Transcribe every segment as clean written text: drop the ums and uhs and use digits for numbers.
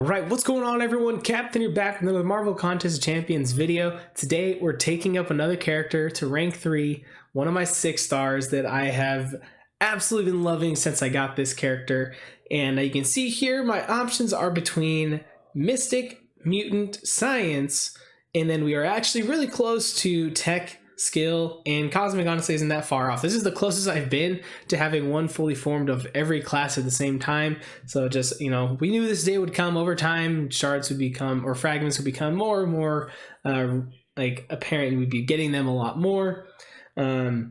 Right, what's going on everyone? Captain here back with another Marvel Contest of Champions video. Today we're taking up another character to rank 3, one of my 6 stars that I have absolutely been loving since I got this character. And you can see here my options are between Mystic, Mutant, Science, and then we are actually really close to Tech, Skill, and Cosmic honestly isn't that far off. This is the closest I've been to having one fully formed of every class at the same time. So just, we knew this day would come over time. Shards would become, or fragments would become more and more apparent. We'd be getting them a lot more. So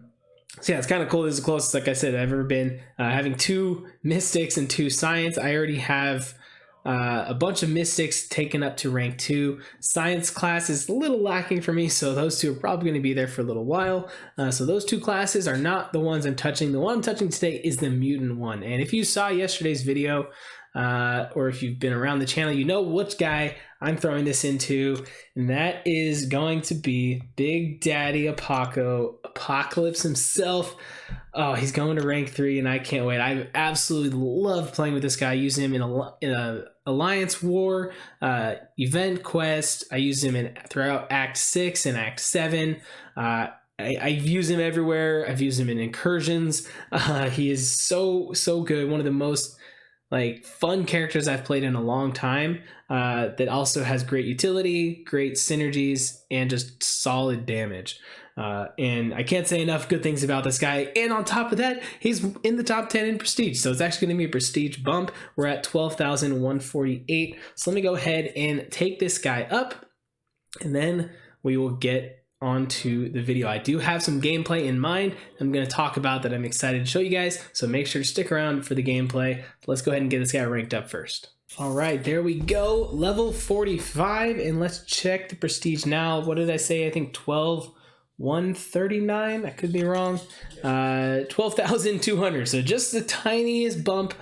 yeah, it's kind of cool. This is the closest, like I said, I've ever been. Having 2 Mystics and 2 Science. I already have a bunch of Mystics taken up to rank 2. Science class is a little lacking for me, so those 2 are probably going to be there for a little while. So those 2 classes are not the ones I'm touching. The one I'm touching today is the Mutant one. And if you saw yesterday's video, or if you've been around the channel, you know which guy I'm throwing this into, and that is going to be Big Daddy Apocalypse himself. Oh, he's going to rank 3, and I can't wait. I absolutely love playing with this guy. I use him in a Alliance War, Event Quest. I use him throughout Act 6 and Act 7. I've used him everywhere. I've used him in incursions. He is so good. One of the most fun characters I've played in a long time, that also has great utility, great synergies, and just solid damage. And I can't say enough good things about this guy. And on top of that, he's in the top 10 in prestige. So it's actually going to be a prestige bump. We're at 12,148. So let me go ahead and take this guy up, and then we will get onto the video. I do have some gameplay in mind I'm going to talk about that I'm excited to show you guys, so make sure to stick around for the gameplay. Let's go ahead and get this guy ranked up first. All right, there we go, level 45, and let's check the prestige now. What did I say? I think 12,139. I could be wrong. 12,200, so just the tiniest bump.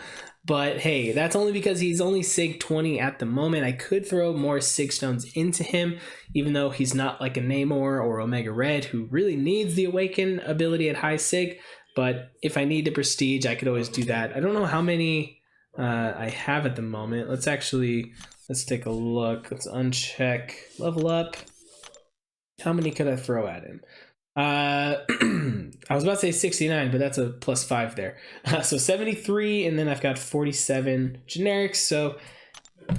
But hey, that's only because he's only Sig 20 at the moment. I could throw more Sig Stones into him, even though he's not like a Namor or Omega Red, who really needs the Awaken ability at high Sig. But if I need to prestige, I could always do that. I don't know how many I have at the moment. Let's take a look. Let's uncheck level up. How many could I throw at him? I was about to say 69, but that's a +5 there. So 73, and then I've got 47 generics. So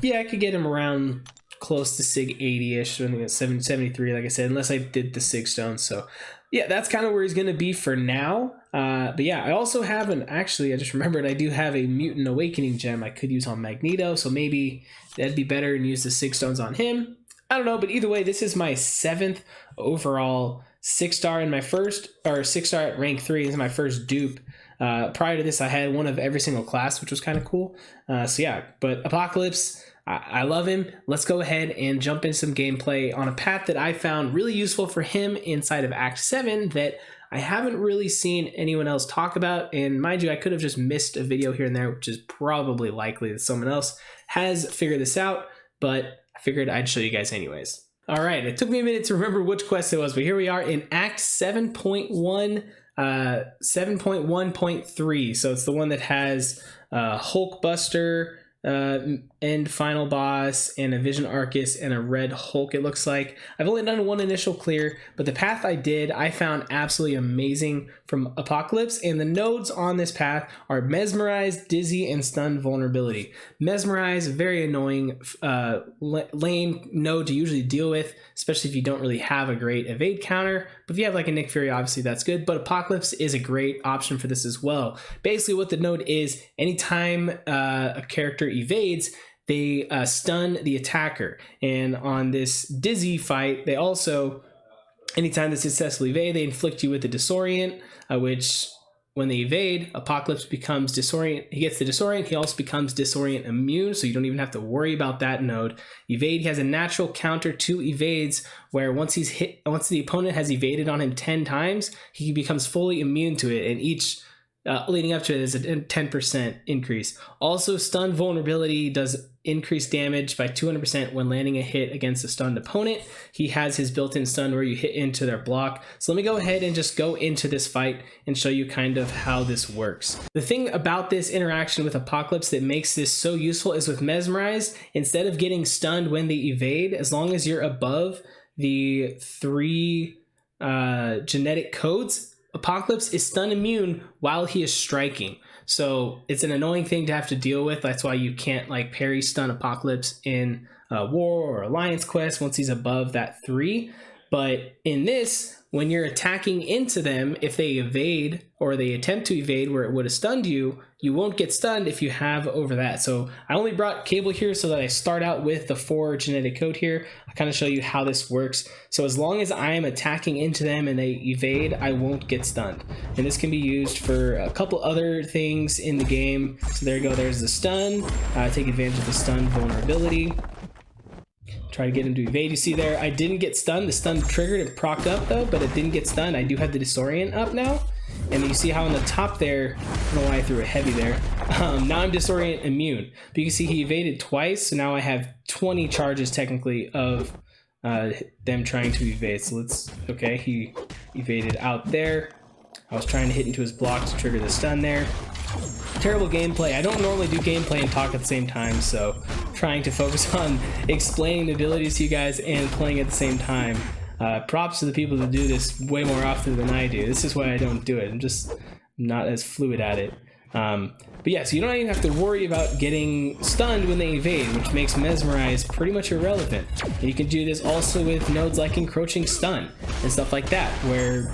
yeah, I could get him around close to Sig 80-ish. So I think it's 73, like I said, unless I did the Sig Stones. So yeah, that's kind of where he's going to be for now. But yeah, I also have actually, I just remembered I do have a Mutant Awakening gem I could use on Magneto. So maybe that'd be better and use the Sig Stones on him. I don't know, but either way, this is my 7th overall 6-star in my first, or 6-star at rank 3. This is my first dupe. Prior to this, I had one of every single class, which was kind of cool. So yeah, but Apocalypse, I love him. Let's go ahead and jump in some gameplay on a path that I found really useful for him inside of Act 7 that I haven't really seen anyone else talk about. And mind you, I could have just missed a video here and there, which is probably likely that someone else has figured this out, but I figured I'd show you guys anyways. All right, it took me a minute to remember which quest it was, but here we are in Act 7.1, 7.1.3. So it's the one that has Hulkbuster, end final boss, and a Vision Arcus and a red Hulk, it looks like. I've only done one initial clear, but the path I found absolutely amazing from Apocalypse, and the nodes on this path are Mesmerize, Dizzy, and Stun Vulnerability. Mesmerize, very annoying lane node to usually deal with, especially if you don't really have a great evade counter. But if you have like a Nick Fury, obviously that's good, but Apocalypse is a great option for this as well. Basically what the node is, anytime a character evades, they stun the attacker. And on this Dizzy fight, they also, anytime they successfully evade, they inflict you with a disorient, which when they evade, Apocalypse becomes disorient. He gets the disorient. He also becomes disorient immune, so you don't even have to worry about that node. Evade, he has a natural counter to evades, where once the opponent has evaded on him 10 times, he becomes fully immune to it, and each leading up to it is a 10% increase. Also, stun vulnerability does increased damage by 200% when landing a hit against a stunned opponent. He has his built-in stun where you hit into their block. So let me go ahead and just go into this fight and show you kind of how this works. The thing about this interaction with Apocalypse that makes this so useful is with Mesmerize, instead of getting stunned when they evade, as long as you're above the 3 genetic codes, Apocalypse is stun immune while he is striking. So it's an annoying thing to have to deal with. That's why you can't like parry stun Apocalypse in War or Alliance quest once he's above that 3. But in this, when you're attacking into them, if they evade or they attempt to evade where it would have stunned you, you won't get stunned if you have over that. So I only brought Cable here so that I start out with the 4 genetic code here. I kind of show you how this works. So as long as I am attacking into them and they evade, I won't get stunned. And this can be used for a couple other things in the game. So there you go, there's the stun. Take advantage of the stun vulnerability. Try to get him to evade. You see there, I didn't get stunned. The stun triggered and procced up though, but it didn't get stunned. I do have the disorient up now. And you see how on the top there, I don't know why I threw a heavy there. Now I'm disorient immune. But you can see he evaded twice, so now I have 20 charges technically of them trying to evade. So okay, he evaded out there. I was trying to hit into his block to trigger the stun there. Terrible gameplay. I don't normally do gameplay and talk at the same time, so trying to focus on explaining the abilities to you guys and playing at the same time. Props to the people that do this way more often than I do. This is why I don't do it. I'm just not as fluid at it. But yeah, so you don't even have to worry about getting stunned when they evade, which makes Mesmerize pretty much irrelevant. And you can do this also with nodes like Encroaching Stun and stuff like that, where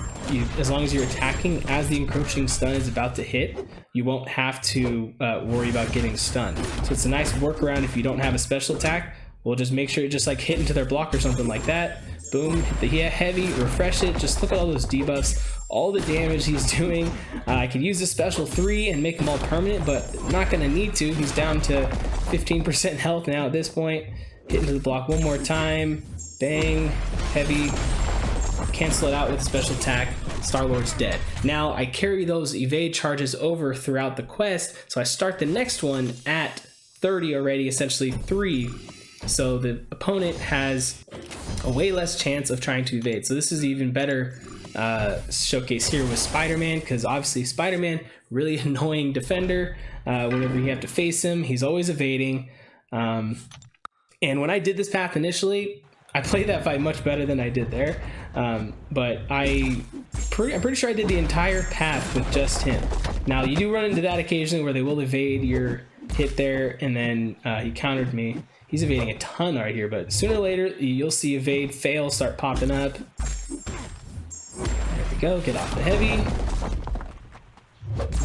as long as you're attacking as the Encroaching Stun is about to hit, you won't have to worry about getting stunned. So it's a nice workaround if you don't have a special attack. We'll just make sure you just like hit into their block or something like that. Boom, hit the heavy, refresh it. Just look at all those debuffs, all the damage he's doing. I could use the special 3 and make them all permanent, but not gonna need to. He's down to 15% health now at this point. Hit into the block one more time. Bang, heavy. Cancel it out with a special attack. Star-Lord's dead. Now I carry those evade charges over throughout the quest, so I start the next one at 30 already, essentially 3. So the opponent has a way less chance of trying to evade. So this is even better showcase here with Spider-Man, because obviously Spider-Man, really annoying defender. Whenever you have to face him, he's always evading. And when I did this path initially, I played that fight much better than I did there. But I'm pretty sure I did the entire path with just him. Now you do run into that occasionally where they will evade your hit there, and then he countered me. He's evading a ton right here, but sooner or later you'll see evade fail start popping up. There we go, get off the heavy.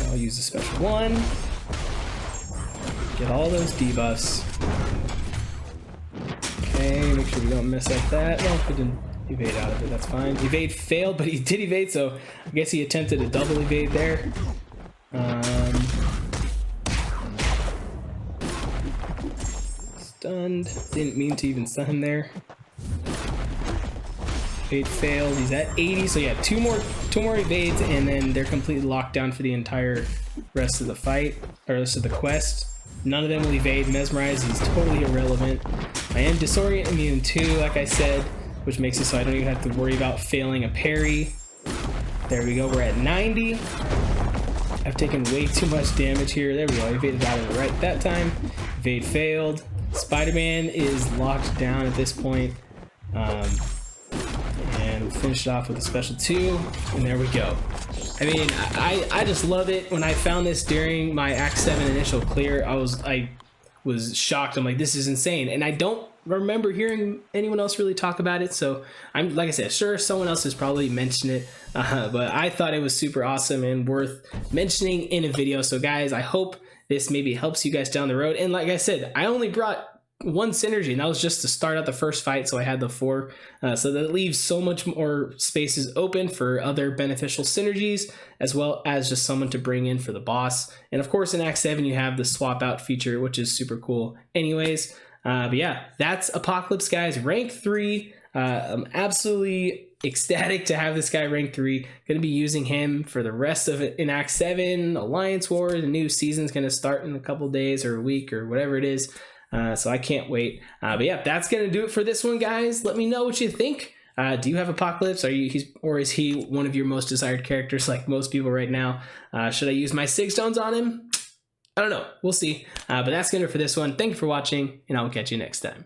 I'll use the special 1. Get all those debuffs. Okay, make sure we don't miss like that. Well, we didn't evade out of it, that's fine. Evade failed, but he did evade, so I guess he attempted a double evade there. Stunned. Didn't mean to even stun him there. Evade failed. He's at 80, so yeah, two more evades, and then they're completely locked down for the entire rest of the fight, or rest of the quest. None of them will evade. Mesmerize is totally irrelevant. I am disorient immune too, like I said, which makes it so I don't even have to worry about failing a parry. There we go, we're at 90. I've taken way too much damage here. There we go, I evaded out of it right that time. Evade failed. Spider-Man is locked down at this point. And we'll finish it off with a special 2, and there we go. I mean, I just love it. When I found this during my Act 7 initial clear, I was shocked. I'm like, this is insane. And I don't remember hearing anyone else really talk about it. So I'm, like I said, sure, someone else has probably mentioned it, but I thought it was super awesome and worth mentioning in a video. So guys, I hope this maybe helps you guys down the road. And like I said, I only brought 1 synergy, and that was just to start out the first fight, so I had the 4, so that leaves so much more spaces open for other beneficial synergies, as well as just someone to bring in for the boss. And of course in Act 7 you have the swap out feature, which is super cool anyways. But yeah, that's Apocalypse, guys. Rank 3. I'm absolutely ecstatic to have this guy rank 3. Going to be using him for the rest of it in Act 7, Alliance War. The new season's going to start in a couple days or a week or whatever it is. So I can't wait. But yeah, that's going to do it for this one, guys. Let me know what you think. Do you have Apocalypse? Or is he one of your most desired characters like most people right now? Should I use my Sig Stones on him? I don't know. We'll see. But that's going to do it for this one. Thank you for watching, and I will catch you next time.